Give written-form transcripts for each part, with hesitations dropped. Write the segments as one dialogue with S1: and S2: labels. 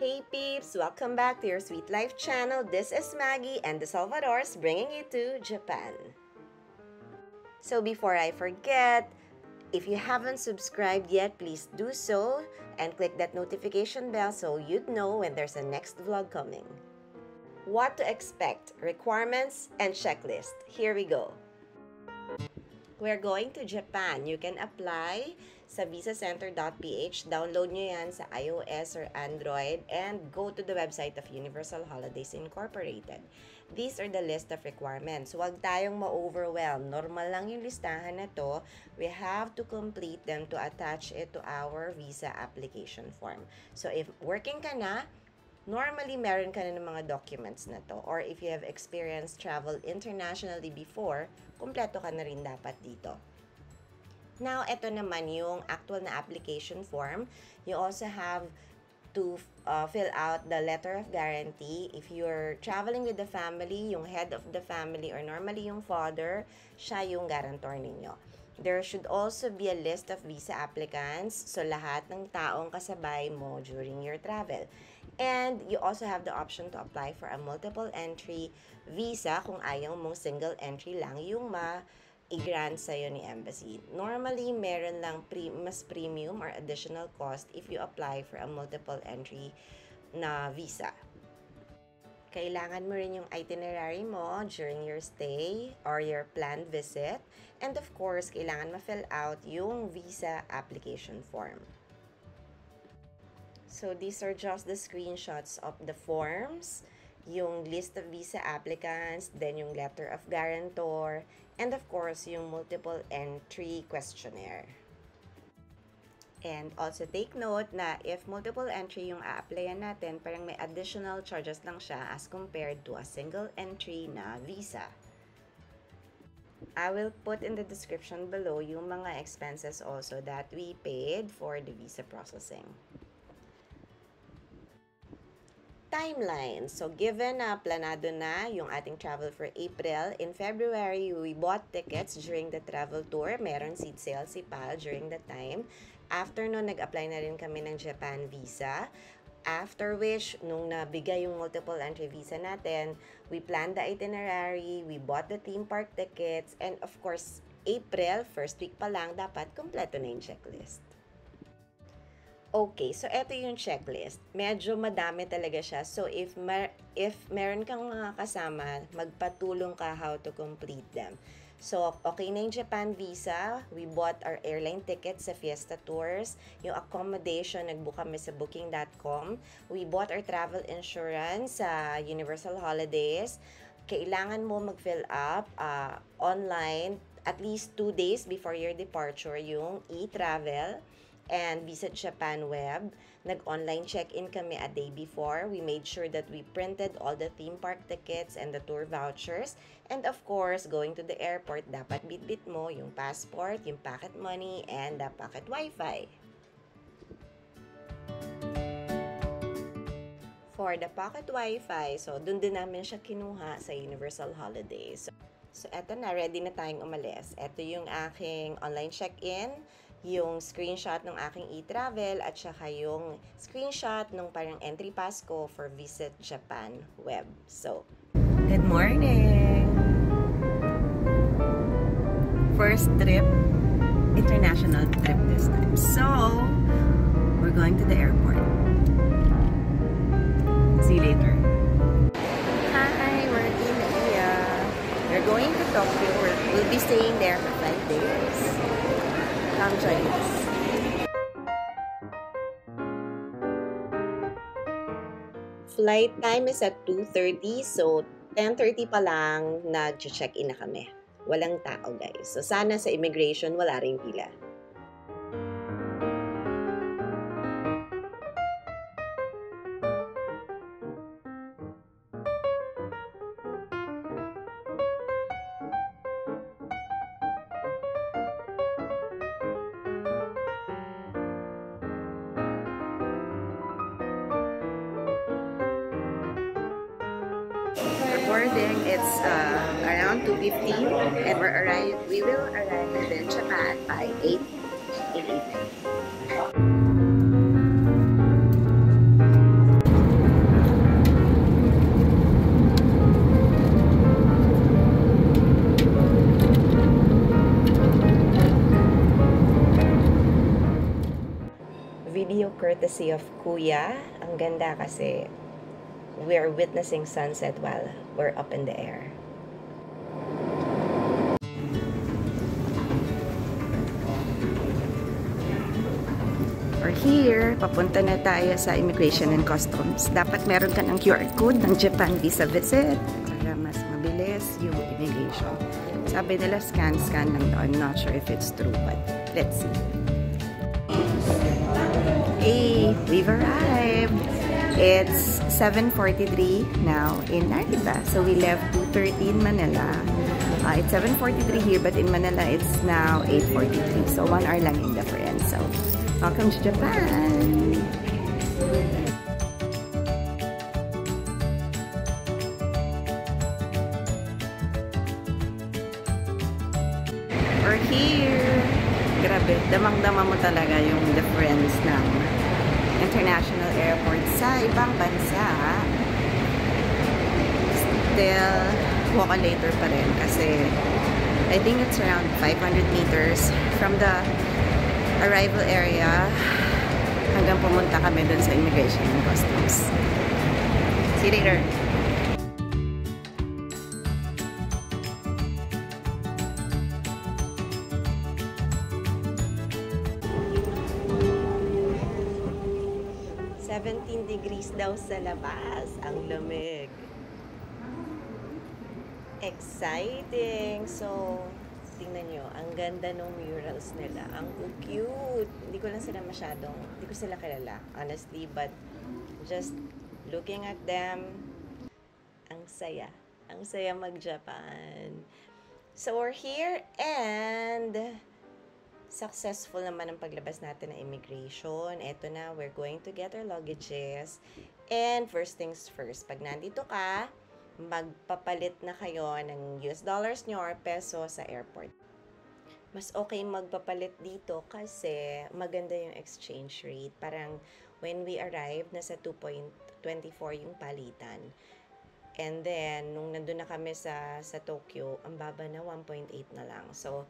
S1: Hey peeps! Welcome back to your Sweet Life channel. This is Maggie and the Salvadors bringing you to Japan. So before I forget, if you haven't subscribed yet, please do so and click that notification bell so you'd know when there's a next vlog coming. What to expect, requirements, and checklist. Here we go. We're going to Japan. You can apply sa visacenter.ph. Download nyo yan sa iOS or Android and go to the website of Universal Holidays Incorporated. These are the list of requirements. Huwag tayong ma-overwhelm. Normal lang yung listahan na to. We have to complete them to attach it to our visa application form. So if working ka na, normally meron ka na ng mga documents na to. Or if you have experienced travel internationally before, kumpleto ka na rin dapat dito. Now, ito naman yung actual na application form. You also have to fill out the letter of guarantee. If you're traveling with the family, yung head of the family or normally yung father, siya yung guarantor ninyo. There should also be a list of visa applicants, so lahat ng taong kasabay mo during your travel. And you also have the option to apply for a multiple entry visa kung ayaw mong single entry lang yung i-grant sa'yo ni embassy. Normally, meron lang mas premium or additional cost if you apply for a multiple entry na visa. Kailangan mo rin yung itinerary mo during your stay or your planned visit. And of course, kailangan ma-fill out yung visa application form. So, these are just the screenshots of the forms, yung list of visa applicants, then yung letter of guarantor, and of course, yung multiple entry questionnaire. And also take note na if multiple entry yung a-applyan natin, parang may additional charges lang siya as compared to a single entry na visa. I will put in the description below yung mga expenses also that we paid for the visa processing. Timeline. So, given na planado na yung ating travel for April, in February, we bought tickets during the travel tour. Meron seat sale si Pal during the time. After nun, nag-apply na rin kami ng Japan visa. After which, nung nabigay yung multiple entry visa natin, we planned the itinerary, we bought the theme park tickets, and of course, April, first week pa lang, dapat kompleto na yung checklist. Okay, so eto yung checklist. Medyo madami talaga siya. So if meron kang mga kasama, magpatulong ka how to complete them. So, okay na yung Japan visa. We bought our airline tickets sa Fiesta Tours. Yung accommodation, nagbook kami sa booking.com. We bought our travel insurance sa Universal Holidays. Kailangan mo mag-fill up online at least 2 days before your departure yung e-travel and Visit Japan web. Nag-online check-in kami a day before. We made sure that we printed all the theme park tickets and the tour vouchers. And of course, going to the airport, dapat bit-bit mo yung passport, yung pocket money, and the pocket wifi. For the pocket wifi, so dun din namin siya kinuha sa Universal Holidays. So eto na, ready na tayong umalis. Eto yung aking online check-in, yung screenshot ng aking e-travel at saka yung screenshot ng parang entry pass ko for Visit Japan web. So, good morning! First trip, international trip this time. So, we're going to the airport. See you later. Hi, we're in India. We're going to Tokyo. We'll be staying there for 5 days. Come join us. Flight time is at 2:30, so 10:30 pa lang nag-check-in na kami. Walang tao, guys. So sana sa immigration wala ring pila. Boarding, it's around 2:15 and we will arrive in Japan by 8 in the evening. Embassy of Kuya. Ang ganda kasi we're witnessing sunset while we're up in the air. We're here. Papunta na tayo sa Immigration and Customs. Dapat meron ka ng QR code ng Japan Visa Visit para mas mabilis yung immigration. Sabi nila scan lang daw. I'm not sure if it's true, but let's see. Hey, we've arrived. It's 7:43 now in Narita. So we left 2:30 in Manila. It's 7:43 here, but in Manila it's now 8:43. So 1 hour lang in difference. So welcome to Japan. We're here. Grabe, damang-dama mo talaga yung difference ng international airport sa ibang bansa. Still, walk later pa rin kasi I think it's around 500 meters from the arrival area hanggang pumunta kami dun sa Immigration and Customs. See you later! Degrees daw sa labas. Ang lamig. Exciting! So, tingnan nyo. Ang ganda ng murals nila. Ang cute! Hindi ko sila kilala, honestly. But, just looking at them, ang saya. Ang saya mag-Japan. So, we're here and successful naman ang paglabas natin ng immigration. Eto na, we're going to get our luggages. And first things first, pag nandito ka, magpapalit na kayo ng US dollars nyo or peso sa airport. Mas okay magpapalit dito kasi maganda yung exchange rate. Parang when we arrived, nasa 2.24 yung palitan. And then, nung nandun na kami sa Tokyo, ang baba na 1.8 na lang. So,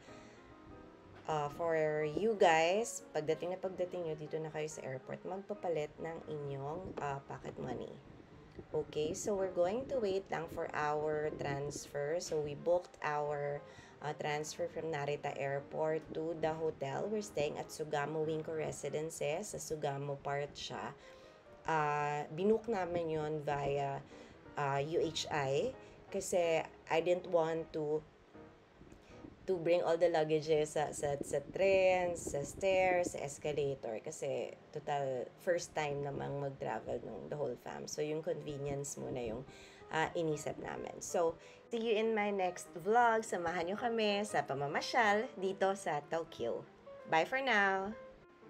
S1: for you guys, pagdating nyo dito na kayo sa airport, magpapalit ng inyong pocket money. Okay, so we're going to wait lang for our transfer. So we booked our transfer from Narita Airport to the hotel. We're staying at Sugamo Winko Residences. Sa Sugamo part siya. Binook namin yon via UHI kasi I didn't want to bring all the luggages sa train, sa stairs, sa escalator. Kasi total first time namang mag-travel ng the whole fam. So yung convenience muna yung inisip namin. So, see you in my next vlog. Samahan nyo kami sa pamamasyal dito sa Tokyo. Bye for now!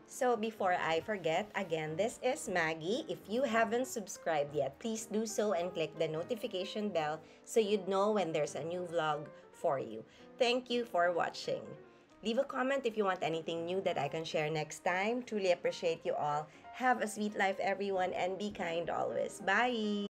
S1: So, before I forget, again, this is Maggie. If you haven't subscribed yet, please do so and click the notification bell so you'd know when there's a new vlog for you. Thank you for watching. Leave a comment if you want anything new that I can share next time. Truly appreciate you all. Have a sweet life, everyone, and be kind always. Bye!